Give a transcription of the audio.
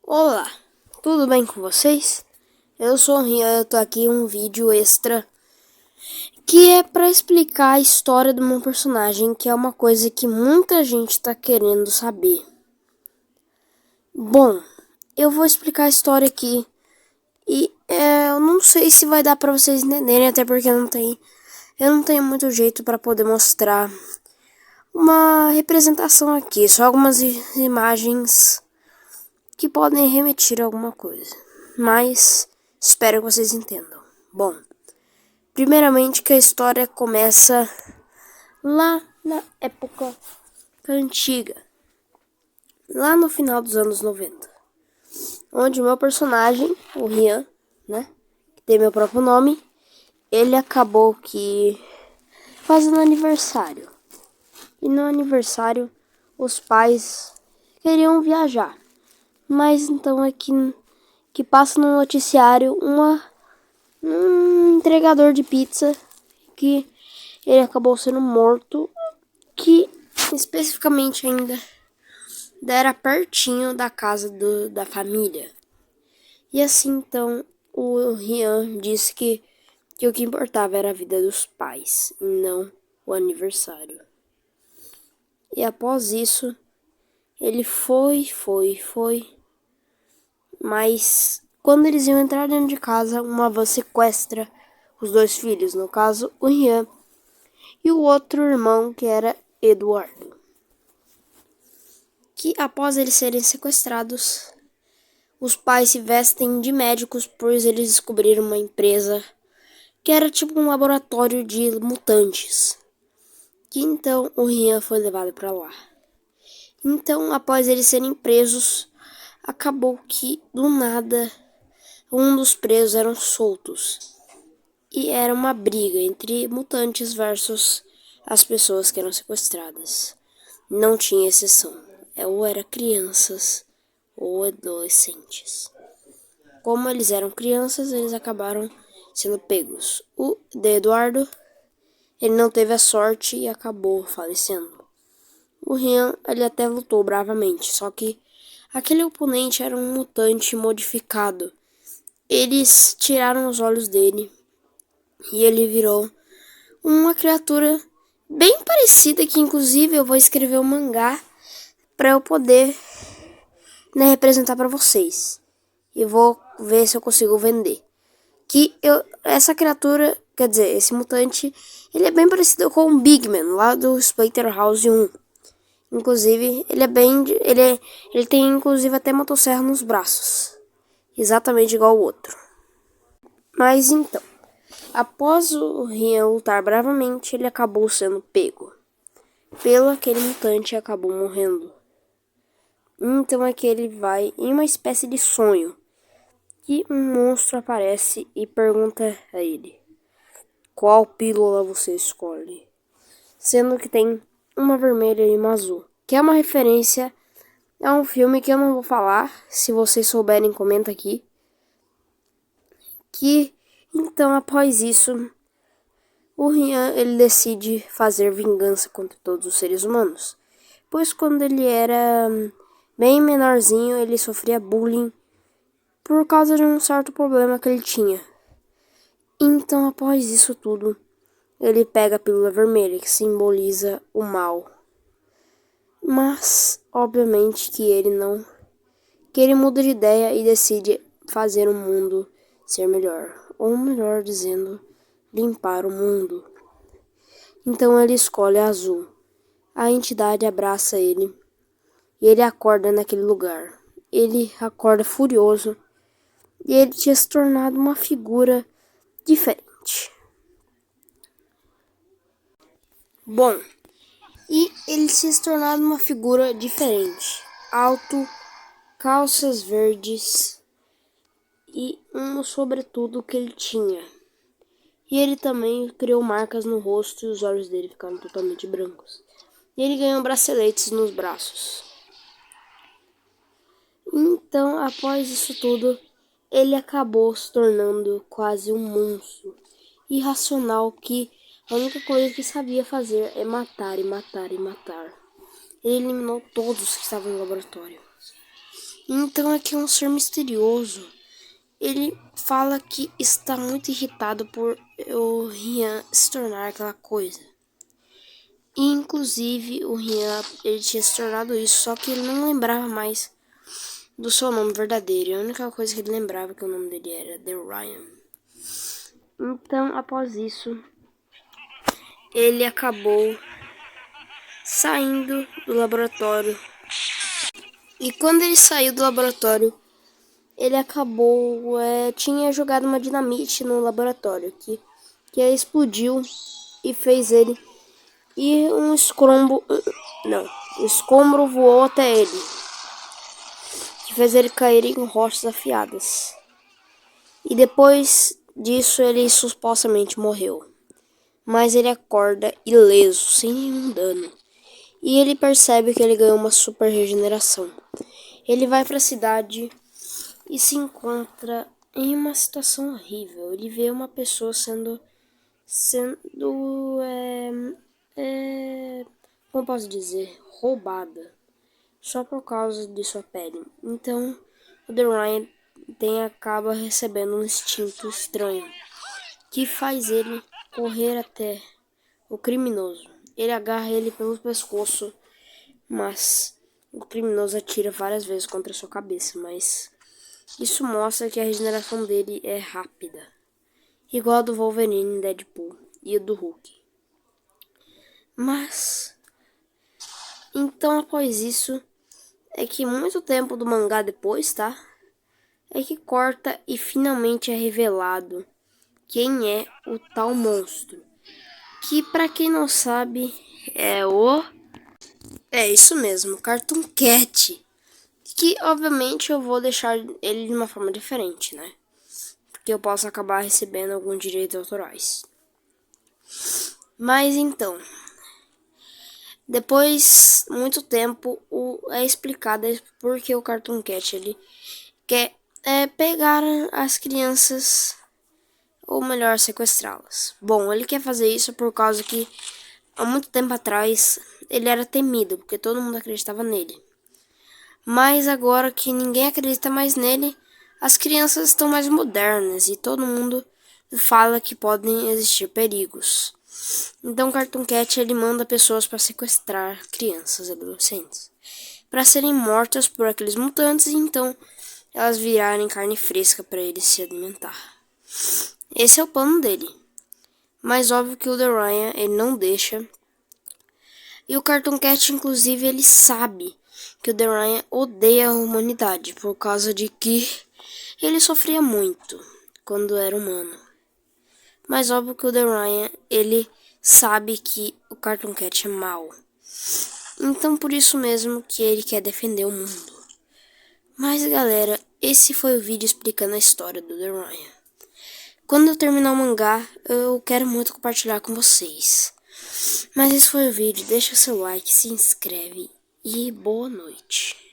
Olá, tudo bem com vocês? Eu sou o Rian, eu tô aqui em um vídeo extra que é pra explicar a história do meu personagem, que é uma coisa que muita gente tá querendo saber. Bom, eu vou explicar a história aqui e eu não sei se vai dar pra vocês entenderem, até porque eu não tenho muito jeito pra poder mostrar uma representação aqui, só algumas imagens que podem remeter a alguma coisa, mas espero que vocês entendam. Bom, primeiramente que a história começa lá na época antiga, lá no final dos anos 90, onde o meu personagem, o Rian, né, que tem meu próprio nome, ele acabou que fazendo aniversário. E no aniversário os pais queriam viajar. Mas então é que passa no noticiário um entregador de pizza que ele acabou sendo morto, que especificamente ainda era pertinho da casa da família. E assim então o Rian disse que o que importava era a vida dos pais e não o aniversário. E após isso ele foi. Mas quando eles iam entrar dentro de casa, uma van sequestra os dois filhos, no caso o Rian e o outro irmão, que era Eduardo. Que após eles serem sequestrados, os pais se vestem de médicos, pois eles descobriram uma empresa que era tipo um laboratório de mutantes. Que então o Rian foi levado para lá. Então, após eles serem presos, acabou que do nada um dos presos eram soltos. E era uma briga entre mutantes versus as pessoas que eram sequestradas. Não tinha exceção. Ou era crianças ou adolescentes. Como eles eram crianças, eles acabaram sendo pegos. O de Eduardo, ele não teve a sorte e acabou falecendo. O Rian, ele até lutou bravamente, só que aquele oponente era um mutante modificado. Eles tiraram os olhos dele e ele virou uma criatura bem parecida, que inclusive eu vou escrever um mangá para eu poder, né, representar para vocês. E vou ver se eu consigo vender. Essa criatura, quer dizer, esse mutante, ele é bem parecido com o Big Man lá do Splatterhouse 1. Inclusive, ele tem inclusive até motosserra nos braços. Exatamente igual o outro. Mas então, após o Rian lutar bravamente, ele acabou sendo pego pelo aquele mutante e acabou morrendo. Então é que ele vai em uma espécie de sonho, que um monstro aparece e pergunta a ele: qual pílula você escolhe? Sendo que tem uma vermelha e uma azul, que é uma referência a um filme que eu não vou falar. Se vocês souberem, comenta aqui. Que então, após isso, o Rian, ele decide fazer vingança contra todos os seres humanos, pois quando ele era bem menorzinho, ele sofria bullying por causa de um certo problema que ele tinha. Então, após isso tudo, ele pega a pílula vermelha, que simboliza o mal. Mas, obviamente, que ele muda de ideia e decide fazer o mundo ser melhor. Ou melhor dizendo, limpar o mundo. Então ele escolhe a azul. A entidade abraça ele e ele acorda naquele lugar. Ele acorda furioso e ele tinha se tornado uma figura diferente. Bom, e ele tinha se tornado uma figura diferente. Alto, calças verdes e um sobretudo que ele tinha. E ele também criou marcas no rosto e os olhos dele ficaram totalmente brancos. E ele ganhou braceletes nos braços. Então, após isso tudo, ele acabou se tornando quase um monstro irracional, que a única coisa que sabia fazer é matar e matar e matar. Ele eliminou todos que estavam no laboratório. Então aqui é um ser misterioso. Ele fala que está muito irritado por o Rian se tornar aquela coisa. E, inclusive, o Rian, ele tinha se tornado isso, só que ele não lembrava mais do seu nome verdadeiro. A única coisa que ele lembrava que o nome dele era The Ryan. Então, após isso, ele acabou saindo do laboratório. E quando ele saiu do laboratório, ele acabou, tinha jogado uma dinamite no laboratório, que explodiu e fez ele. E um escombro voou até ele, que fez ele cair em rochas afiadas. E depois disso ele supostamente morreu. Mas ele acorda ileso, sem nenhum dano. E ele percebe que ele ganhou uma super regeneração. Ele vai para a cidade e se encontra em uma situação horrível. Ele vê uma pessoa sendo como posso dizer, roubada, só por causa de sua pele. Então, o The Ryan acaba recebendo um instinto estranho, que faz ele correr até o criminoso. Ele agarra ele pelo pescoço, mas o criminoso atira várias vezes contra sua cabeça, mas isso mostra que a regeneração dele é rápida, igual a do Wolverine, Deadpool e a do Hulk. Mas, então após isso, é que muito tempo do mangá depois, tá? É que corta e finalmente é revelado quem é o tal monstro. Que pra quem não sabe, é isso mesmo, Cartoon Cat. Que obviamente eu vou deixar ele de uma forma diferente, né? Porque eu posso acabar recebendo alguns direitos autorais. Mas então, depois muito tempo é explicado porque o Cartoon Cat ele quer pegar as crianças, ou melhor, sequestrá-las. Bom, ele quer fazer isso por causa que há muito tempo atrás ele era temido, porque todo mundo acreditava nele. Mas agora que ninguém acredita mais nele, as crianças estão mais modernas e todo mundo fala que podem existir perigos. Então, Cartoon Cat ele manda pessoas para sequestrar crianças e adolescentes, para serem mortas por aqueles mutantes e então elas virarem carne fresca para ele se alimentar. Esse é o plano dele. Mas óbvio que o The Ryan ele não deixa. E o Cartoon Cat, inclusive, ele sabe que o The Ryan odeia a humanidade por causa de que ele sofria muito quando era humano. Mas óbvio que o The Ryan, ele sabe que o Cartoon Cat é mau. Então por isso mesmo que ele quer defender o mundo. Mas galera, esse foi o vídeo explicando a história do The Ryan. Quando eu terminar o mangá, eu quero muito compartilhar com vocês. Mas esse foi o vídeo, deixa seu like, se inscreve e boa noite.